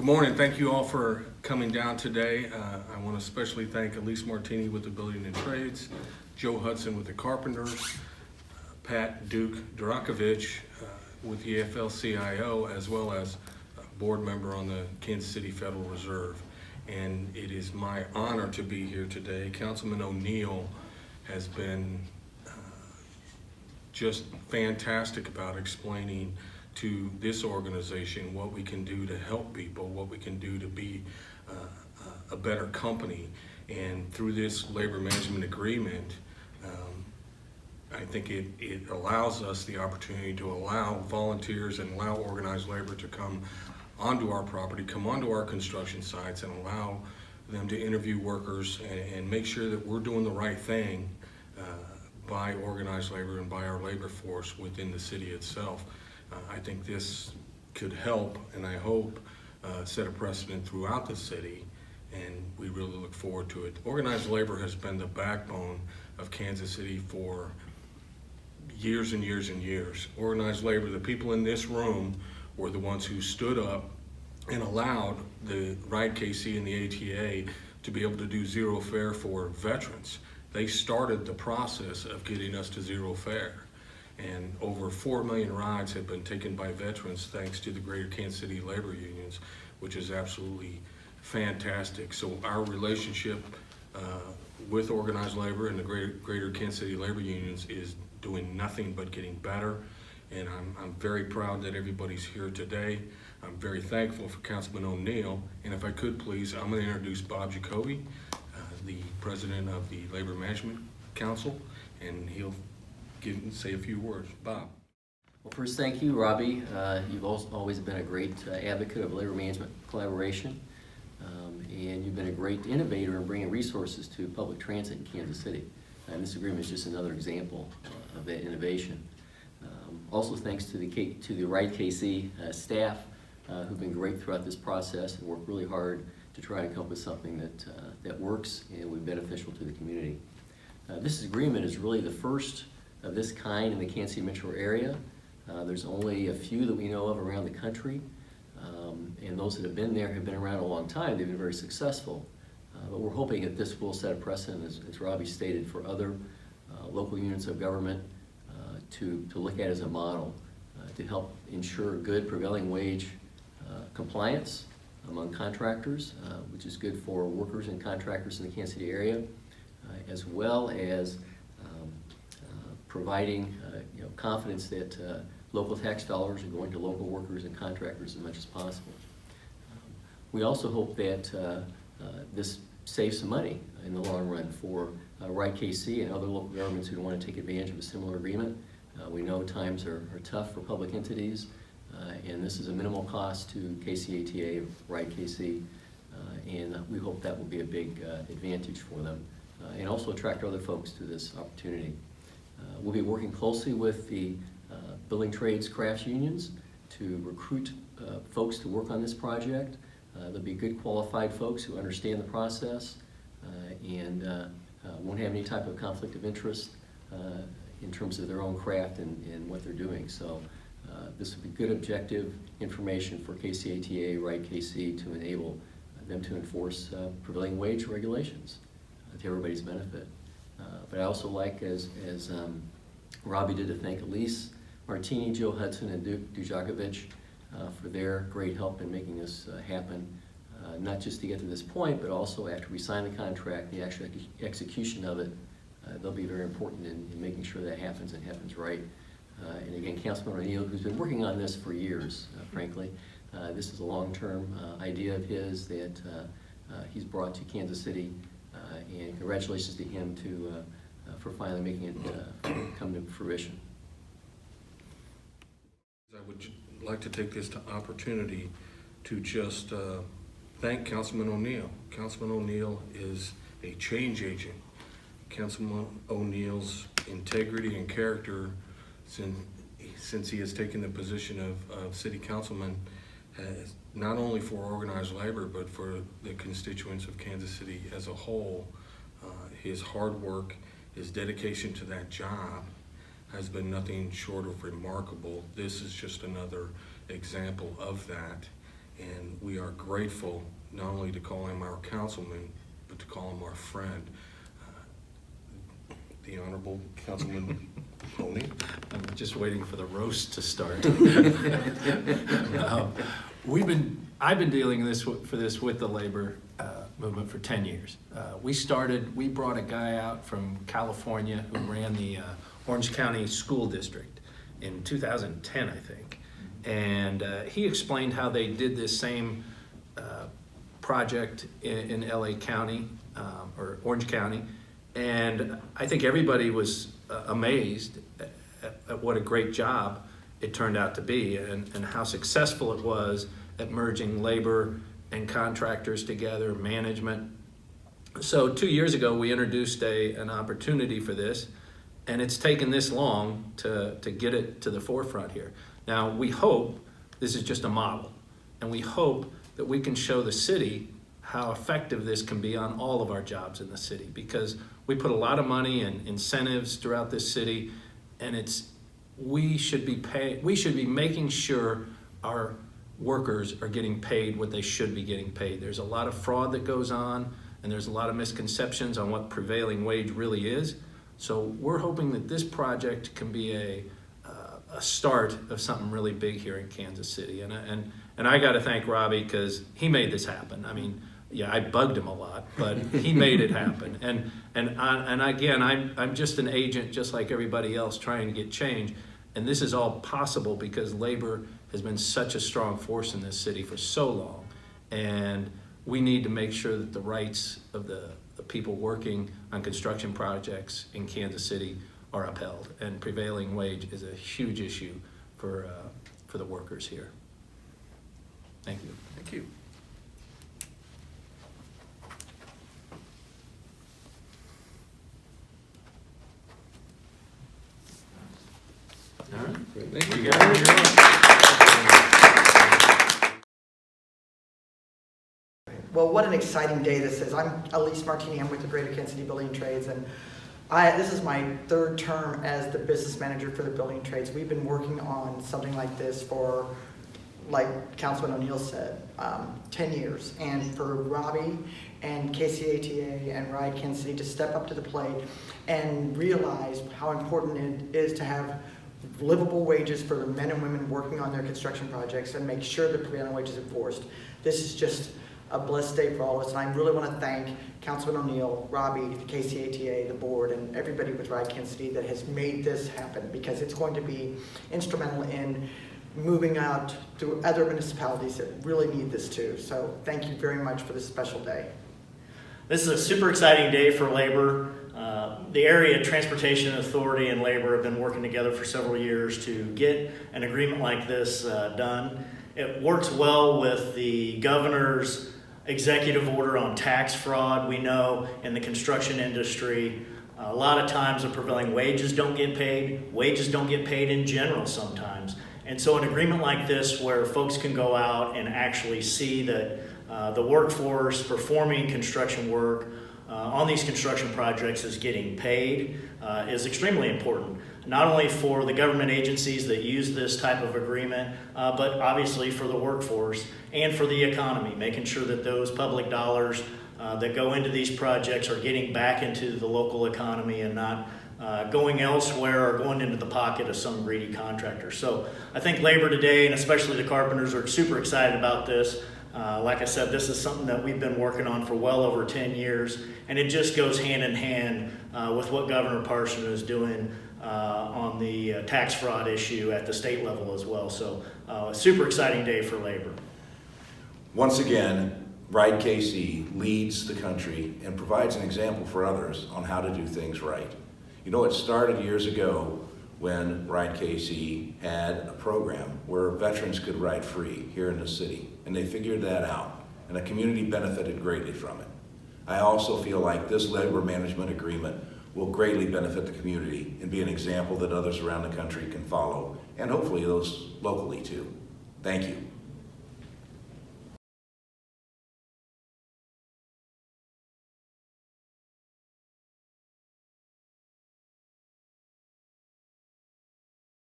Good morning. Thank you all for coming down today. I want to especially thank Elise Martini with the Building and Trades, Joe Hudson with the Carpenters, Pat Duke Durakovich with the AFL-CIO, as well as a board member on the Kansas City Federal Reserve. And it is my honor to be here today. Councilman O'Neill has been just fantastic about explaining to this organization what we can do to help people, what we can do to be a better company. And through this labor management agreement, I think it allows us the opportunity to allow volunteers and allow organized labor to come onto our property, come onto our construction sites, and allow them to interview workers and make sure that we're doing the right thing by organized labor and by our labor force within the city itself. I think this could help, and I hope set a precedent throughout the city, and we really look forward to it. Organized labor has been the backbone of Kansas City for years and years and years. Organized labor, the people in this room were the ones who stood up and allowed the Ride KC and the ATA to be able to do zero fare for veterans. They started the process of getting us to zero fare. And over 4 million rides have been taken by veterans thanks to the Greater Kansas City labor unions, which is absolutely fantastic. So our relationship with organized labor and the Greater Kansas City labor unions is doing nothing but getting better. And I'm very proud that everybody's here today. I'm very thankful for Councilman O'Neill. And if I could please, I'm going to introduce Bob Jacoby, the president of the Labor Management Council, and he'll say a few words. Bob. Well, first, thank you, Robbie. You've always been a great advocate of labor management collaboration, and you've been a great innovator in bringing resources to public transit in Kansas City. And this agreement is just another example of that innovation. Also, thanks to the Ride KC staff, who've been great throughout this process and worked really hard to try to come up with something that works and will be beneficial to the community. This agreement is really the first of this kind in the Kansas City metro area. There's only a few that we know of around the country, and those that have been there have been around a long time. They've been very successful, but we're hoping that this will set a precedent, as Robbie stated, for other local units of government to look at as a model to help ensure good prevailing wage compliance among contractors, which is good for workers and contractors in the Kansas City area, as well as providing confidence that local tax dollars are going to local workers and contractors as much as possible. We also hope that this saves some money in the long run for Ride KC and other local governments who want to take advantage of a similar agreement. We know times are tough for public entities, and this is a minimal cost to KCATA, Ride KC, and we hope that will be a big advantage for them and also attract other folks to this opportunity. We'll be working closely with the building trades crafts unions to recruit folks to work on this project. There'll be good qualified folks who understand the process and won't have any type of conflict of interest in terms of their own craft and what they're doing. So this will be good objective information for KCATA, Ride KC, to enable them to enforce prevailing wage regulations to everybody's benefit. But I also like, as Robbie did, to thank Elise Martini, Joe Hudson, and Duke Durakovich for their great help in making this happen, not just to get to this point, but also after we sign the contract, the actual execution of it, they'll be very important in making sure that happens and happens right. And again, Councilman O'Neill, who's been working on this for years, frankly, this is a long-term idea of his that he's brought to Kansas City, and congratulations to him for finally making it come to fruition. I would like to take this opportunity to just thank Councilman O'Neill. Councilman O'Neill is a change agent. Councilman O'Neill's integrity and character since he has taken the position of city councilman has, not only for organized labor, but for the constituents of Kansas City as a whole, his hard work, his dedication to that job has been nothing short of remarkable. This is just another example of that. And we are grateful not only to call him our councilman, but to call him our friend. The Honorable Councilman Pony. I'm just waiting for the roast to start. I've been dealing with the labor movement for 10 years. We brought a guy out from California who ran the Orange County School District in 2010, I think. And he explained how they did this same project in LA County, or Orange County. And I think everybody was amazed at what a great job it turned out to be, and how successful it was at merging labor and contractors together, management. So 2 years ago, we introduced an opportunity for this, and it's taken this long to get it to the forefront here. Now, we hope this is just a model, and we hope that we can show the city how effective this can be on all of our jobs in the city, because we put a lot of money and incentives throughout this city, and we should be making sure our workers are getting paid what they should be getting paid. There's a lot of fraud that goes on, and there's a lot of misconceptions on what prevailing wage really is. So we're hoping that this project can be a start of something really big here in Kansas City. And I got to thank Robbie, because he made this happen. I mean, yeah, I bugged him a lot, but he made it happen. And again, I'm just an agent, just like everybody else, trying to get change. And this is all possible because labor has been such a strong force in this city for so long. And we need to make sure that the rights of the people working on construction projects in Kansas City are upheld. And prevailing wage is a huge issue for the workers here. Thank you. Thank you. All right. Thank you, You guys. Well, what an exciting day this is. I'm Elise Martini. I'm with the Greater Kansas City Building Trades, and this is my third term as the business manager for the building trades. We've been working on something like this for, like Councilman O'Neill said, 10 years. And for Robbie and KCATA and Ride Kansas City to step up to the plate and realize how important it is to have livable wages for the men and women working on their construction projects and make sure the prevailing wage is enforced. This is just a blessed day for all of us, and I really want to thank Councilman O'Neill, Robbie, the KCATA, the board, and everybody with Ride Kansas City that has made this happen, because it's going to be instrumental in moving out to other municipalities that really need this too. So thank you very much for this special day. This is a super exciting day for labor. The Area Transportation Authority and labor have been working together for several years to get an agreement like this done. It works well with the governor's executive order on tax fraud. We know in the construction industry, a lot of times the prevailing wages don't get paid. Wages don't get paid in general sometimes. And so an agreement like this, where folks can go out and actually see that the workforce performing construction work on these construction projects is getting paid, is extremely important. Not only for the government agencies that use this type of agreement, but obviously for the workforce and for the economy, making sure that those public dollars that go into these projects are getting back into the local economy and not going elsewhere or going into the pocket of some greedy contractor. So I think labor today, and especially the carpenters, are super excited about this. Like I said, this is something that we've been working on for well over 10 years, and it just goes hand in hand with what Governor Parson is doing on the tax fraud issue at the state level as well. So a super exciting day for labor. Once again, Ride KC leads the country and provides an example for others on how to do things right. You know, it started years ago when Ride KC had a program where veterans could ride free here in the city, and they figured that out, and the community benefited greatly from it. I also feel like this labor management agreement will greatly benefit the community and be an example that others around the country can follow, and hopefully those locally too. Thank you.